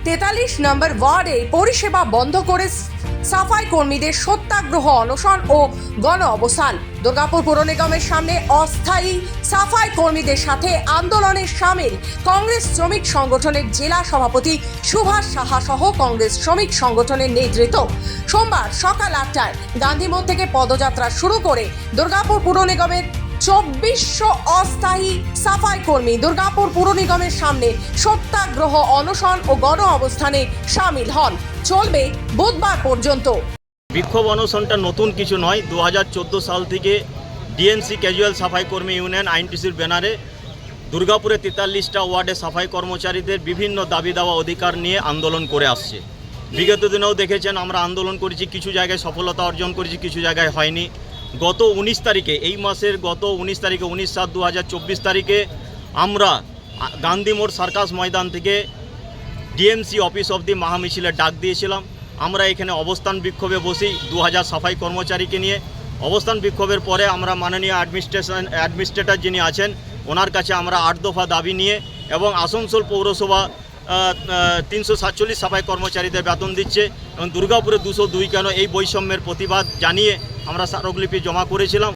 43 নম্বর ওয়ার্ডে পরিষেবা বন্ধ করে সাফাই কর্মীদের সত্যাগ্রহ অনশন ও গণ অবস্থান। দুর্গাপুর পুর নিগমের সামনে অস্থায়ী সাফাই কর্মীদের সাথে আন্দোলনে সামিল কংগ্রেস শ্রমিক সংগঠনের জেলা সভাপতি সুভাষ সাহা সহ কংগ্রেস শ্রমিক সংগঠনের নেতৃত্ব সোমবার সকাল 8টায় গান্ধী মোড় থেকে পদযাত্রা শুরু করে দুর্গাপুর পুর নিগমের 2400 অস্থায়ী সাফাই কর্মী দুর্গাপুর পুর নিগমের সামনে সত্যাগ্রহ অনশন ও গণ অবস্থানে সামিল হন। চলবে বুধবার পর্যন্ত। বিক্ষোভ অনশনটা নতুন কিছু নয়। 2014 সাল থেকে ডিএনসি ক্যাজুয়াল সাফাই কর্মী ইউনিয়ন আইএনটিসির ব্যানারে দুর্গাপুরে 43টা ওয়ার্ডে সাফাই কর্মচারীদের বিভিন্ন দাবি দাওয়া অধিকার নিয়ে আন্দোলন করে আসছে। বিগত দিনেও দেখেছেন আমরা আন্দোলন করেছি, কিছু জায়গায় সফলতা অর্জন করেছি, কিছু জায়গায় হয়নি। গত 19 তারিখে, এই মাসের গত 19 তারিখে 19/7/2024 তারিখে আমরা গান্ধী মোড় সার্কাস ময়দান থেকে ডিএমসি অফিস অবধি মহামিছিলের ডাক দিয়েছিলাম। আমরা এখানে অবস্থান বিক্ষোভে বসি 2000 সাফাই কর্মচারীকে নিয়ে। অবস্থান বিক্ষোভের পরে আমরা মাননীয় অ্যাডমিনিস্ট্রেটর যিনি আছেন ওনার কাছে আমরা 8 দফা দাবি নিয়ে এবং আসানসোল পৌরসভা 347 সাফাই কর্মচারীদের বেতন দিচ্ছে এবং দুর্গাপুরে 202 কেন, এই বৈষম্যের প্রতিবাদ জানিয়ে আমরা স্মারকলিপি জমা করেছিলাম।